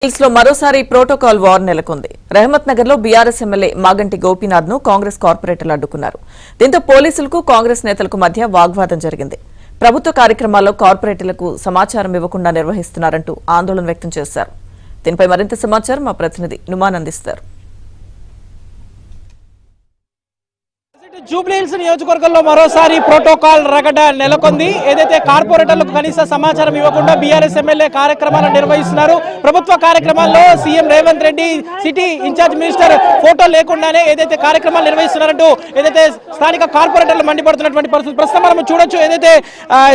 లో మరోసారి protocol war నెలకొంది. రహమత్ నగర్ లో బీఆర్ఎస్ ఎమ్మెల్యే మాగంటి గోపీనాథ్ ను కాంగ్రెస్ కార్పొరేటర్లు అడ్డుకున్నారు. దీంతో పోలీసులకు కాంగ్రెస్ నేతలకు మధ్య వాగ్వాదం జరిగింది. ప్రభుత్వ కార్యక్రమాల్లో కార్పొరేటర్లకు సమాచారం ఇవ్వకుండా నిర్వహిస్తున్నారంటూ ఆందోళన వ్యక్తం చేశారు. దీనిపై మరింత సమాచారం మా ప్రతినిధి నుమాన్ అందిస్తారు. జూబ్లీహిల్స్ నియోజకవర్గంలో మరోసారి ప్రోటోకాల్ రగడ నెలకొంది. ఏదైతే కార్పొరేటర్లకు కనీస సమాచారం ఇవ్వకుండా బీఆర్ఎస్ ఎమ్మెల్యే కార్యక్రమాలను నిర్వహిస్తున్నారు. ప్రభుత్వ కార్యక్రమాల్లో CM Revanth Reddy city in-charge minister photo లేకుండానే ఏదైతే కార్యక్రమాలు నిర్వహిస్తున్నారంటూ ఏదైతే స్థానిక కార్పొరేటర్లు మండిపడుతున్నటువంటి పరిస్థితి ప్రస్తుతం మనం చూడొచ్చు. ఏదైతే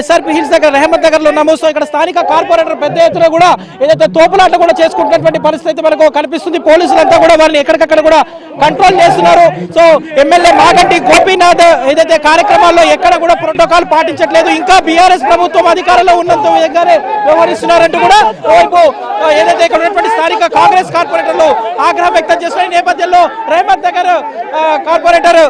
ఎస్ఆర్పీ హిల్స్ దగ్గర రహమత్ నగర్ లో ఉన్నాము. సో ఇక్కడ స్థానిక కార్పొరేటర్ పెద్ద ఎత్తున కూడా ఏదైతే తోపులాట కూడా చేసుకుంటున్నటువంటి పరిస్థితి మనకు కనిపిస్తుంది. పోలీసులంతా కూడా వారిని ఎక్కడికక్కడ కూడా కంట్రోల్ చేస్తున్నారు. సో ఎమ్మెల్యే మాగంటి గోపీనాథ్ ఏదైతే కార్యక్రమాల్లో ఎక్కడ కూడా ప్రోటోకాల్ పాటించట్లేదు, ఇంకా బీఆర్ఎస్ ప్రభుత్వం అధికారంలో ఉన్నంత విధంగానే వ్యవహరిస్తున్నారంటూ కూడా ఓవైపు ఏదైతే ఇక్కడ ఉన్నటువంటి స్థానిక కాంగ్రెస్ కార్పొరేటర్లు ఆగ్రహం వ్యక్తం చేస్తున్న నేపథ్యంలో రహమత్ నగర్ కార్పొరేటర్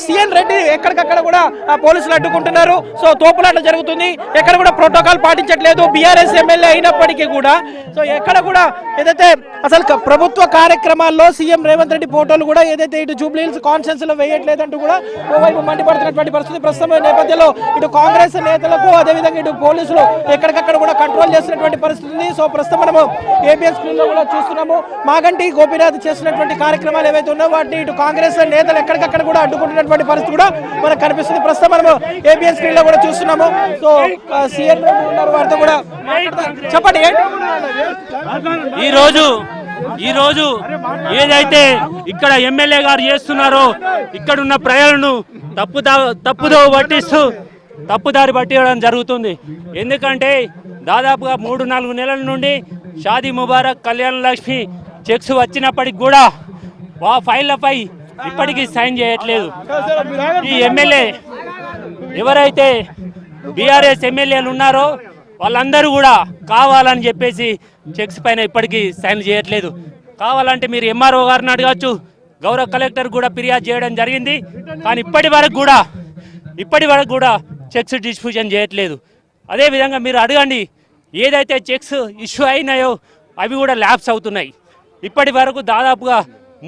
సిఎన్ రెడ్డి ఎక్కడికక్కడ కూడా పోలీసులు అడ్డుకుంటున్నారు. సో తోపులాట జరుగుతుంది, ఎక్కడ కూడా ప్రోటోకాల్ పాటించట్లేదు బీఆర్ఎస్ ఎమ్మెల్యే అయినప్పటికీ కూడా. సో ఎక్కడ కూడా ఏదైతే అసలు ప్రభుత్వ కార్యక్రమాల్లో సీఎం రేవంత్ రెడ్డి ఫోటోలు కూడా ఏదైతే ఇటు జూబ్లీహిల్స్ కాన్ఫరెన్స్ లో వేయట్లేదంటూ కూడా ఓవైపు మండిపడుతున్నటువంటి పరిస్థితి ప్రస్తుతం నేపథ్యంలో ఇటు కాంగ్రెస్ నేతలకు అదేవిధంగా ఇటు పోలీసులు ఎక్కడికక్కడ కూడా కంట్రోల్ చేస్తున్నటువంటి పరిస్థితి ఉంది. సో ప్రస్తుతం మనము ఏబిఎన్ స్క్రీన్ లో కూడా చూస్తున్నాము. మాగంటి గోపీనాథ్ చేస్తున్నటువంటి కార్యక్రమాలు ఏవైతే ఉన్నాయో వాటిని ఇటు కాంగ్రెస్ నేతలు ఎక్కడికక్కడ కూడా అడ్డుకుంటున్నటువంటి పరిస్థితి కూడా మనకు కనిపిస్తుంది. ప్రస్తుతం మనము ఏబిఎన్ స్క్రీన్ లో కూడా చూస్తున్నాము. సో సీఎం ఉన్నారు, వారితో కూడా చెప్పండి. ఈ రోజు ఏదైతే ఇక్కడ ఎమ్మెల్యే గారు చేస్తున్నారో ఇక్కడ ఉన్న ప్రజలను తప్పుదో పట్టిస్తూ తప్పుదారి పట్టించడం జరుగుతుంది. ఎందుకంటే దాదాపుగా 3-4 నెలల నుండి షాదీ ముబారక్ కళ్యాణ లక్ష్మి చెక్స్ వచ్చినప్పటికి కూడా ఆ ఫైళ్లపై ఇప్పటికీ సైన్ చేయట్లేదు. ఈ ఎమ్మెల్యే ఎవరైతే బీఆర్ఎస్ ఎమ్మెల్యేలు ఉన్నారో వాళ్ళందరూ కూడా కావాలని చెప్పేసి చెక్స్ పైన ఇప్పటికీ సైన్ చేయట్లేదు. కావాలంటే మీరు ఎంఆర్ఓ గారిని అడగచ్చు, గౌరవ కలెక్టర్ కూడా ఫిర్యాదు చేయడం జరిగింది. కానీ ఇప్పటి వరకు కూడా చెక్స్ డిస్ట్రిబ్యూషన్ చేయట్లేదు. అదేవిధంగా మీరు అడగండి, ఏదైతే చెక్స్ ఇష్యూ అయినాయో అవి కూడా ల్యాబ్స్ అవుతున్నాయి. ఇప్పటి వరకు దాదాపుగా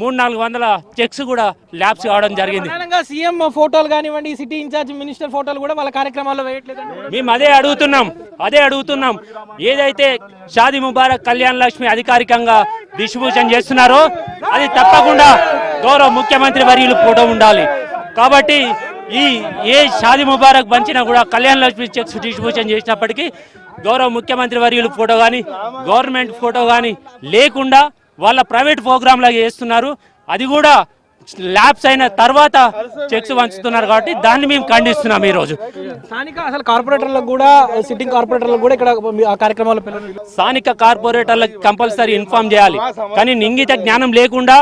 300-400 చెక్స్ కూడా ల్యాబ్స్ కావడం జరిగింది. సీఎం ఫోటోలు కానివ్వండి, సిటీ ఇన్ఛార్జ్ మినిస్టర్ ఫోటోలు కూడా వాళ్ళ కార్యక్రమాల్లో వేయట్లేదు. మేము అదే అడుగుతున్నాం. ఏదైతే షాదీ ముబారక్ కళ్యాణ లక్ష్మి అధికారికంగా డిస్ట్రిబ్యూషన్ చేస్తున్నారో అది తప్పకుండా గౌరవ ముఖ్యమంత్రి వర్యులు ఫోటో ఉండాలి. కాబట్టి ఏ షాదీ ముబారక్ పంచినా కూడా కళ్యాణ లక్ష్మి చెక్స్ డిస్ట్రిబ్యూషన్ చేసినప్పటికీ గౌరవ ముఖ్యమంత్రి వర్యులు ఫోటో కానీ గవర్నమెంట్ ఫోటో కానీ లేకుండా వాళ్ళ ప్రైవేట్ ప్రోగ్రామ్ లాగా చేస్తున్నారు. అది కూడా ల్యాబ్స్ అయిన తర్వాత చెక్స్ పంచుతున్నారు. కాబట్టి దాన్ని మేము ఖండిస్తున్నాం. ఈ రోజు స్థానిక అసలు కార్పొరేటర్లకు కూడా సిట్టింగ్ కార్పొరేటర్లకు కూడా ఇక్కడ కార్యక్రమాలు స్థానిక కార్పొరేటర్లకు కంపల్సరీ ఇన్ఫార్మ్ చేయాలి. కానీ ఇంగిత జ్ఞానం లేకుండా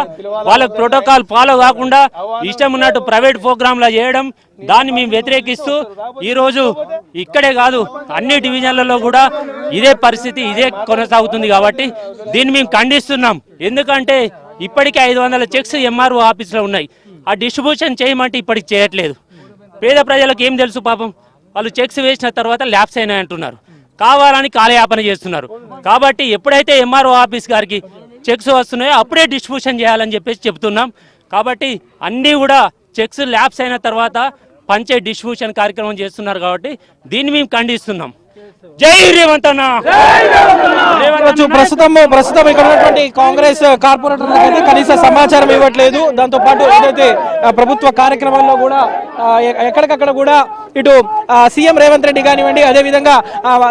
వాళ్ళకి ప్రోటోకాల్ ఫాలో కాకుండా ఇష్టం ఉన్నట్టు ప్రైవేట్ ప్రోగ్రామ్ లా చేయడం, దాన్ని మేము వ్యతిరేకిస్తూ ఈ రోజు ఇక్కడే కాదు అన్ని డివిజన్లలో కూడా ఇదే పరిస్థితి కొనసాగుతుంది. కాబట్టి దీన్ని మేము ఖండిస్తున్నాం. ఎందుకంటే ఇప్పటికే 500 చెక్స్ ఎంఆర్ఓ ఆఫీస్లో ఉన్నాయి. ఆ డిస్ట్రిబ్యూషన్ చేయమంటే ఇప్పటికి చేయట్లేదు. పేద ప్రజలకు ఏం తెలుసు పాపం, వాళ్ళు చెక్స్ వేసిన తర్వాత ల్యాబ్స్ అయినాయి అంటున్నారు, కావాలని కాలయాపన చేస్తున్నారు. కాబట్టి ఎప్పుడైతే ఎంఆర్ఓ ఆఫీస్ గారికి చెక్స్ వస్తున్నాయో అప్పుడే డిస్ట్రిబ్యూషన్ చేయాలని చెప్పేసి చెప్తున్నాం. కాబట్టి అన్నీ కూడా చెక్స్ ల్యాబ్స్ అయిన తర్వాత పంచే డిస్ట్రిబ్యూషన్ కార్యక్రమం చేస్తున్నారు. కాబట్టి దీన్ని మేము ఖండిస్తున్నాం. జై రేవంత్ అన్న. ప్రస్తుతం ఇక్కడ ఉన్నటువంటి కాంగ్రెస్ కార్పొరేటర్లకు అయితే కనీస సమాచారం ఇవ్వట్లేదు. దాంతో పాటు ఏదైతే ప్రభుత్వ కార్యక్రమాల్లో కూడా ఎక్కడికక్కడ కూడా ఇటు సీఎం రేవంత్ రెడ్డి కానివ్వండి, అదేవిధంగా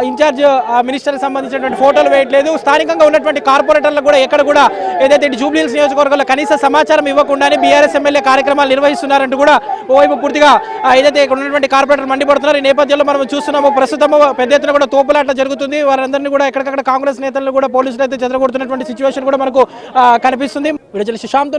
ఇన్ఛార్జ్ మినిస్టర్ సంబంధించినటువంటి ఫోటోలు వేయట్లేదు. స్థానికంగా ఉన్నటువంటి కార్పొరేటర్లకు కూడా ఎక్కడ కూడా ఏదైతే ఇటు జూబ్లీహిల్స్ నియోజకవర్గంలో కనీస సమాచారం ఇవ్వకుండానే బీఆర్ఎస్ ఎమ్మెల్యే కార్యక్రమాలు నిర్వహిస్తున్నారంటూ కూడా ఓవైపు పూర్తిగా ఏదైతే ఇక్కడ ఉన్నటువంటి కార్పొరేటర్ మండిపడుతున్నారు. ఈ నేపథ్యంలో మనం చూస్తున్నాము ప్రస్తుతం పెద్ద ఎత్తున కూడా తోపులాట జరుగుతుంది. వారందరినీ కూడా ఎక్కడికక్కడ కాంగ్రెస్ నేతలను కూడా పోలీసులు అయితే చెదరగొడుతున్నటువంటి సిచ్యువేషన్ కూడా మనకు కనిపిస్తుంది. విడుదల శశాంత్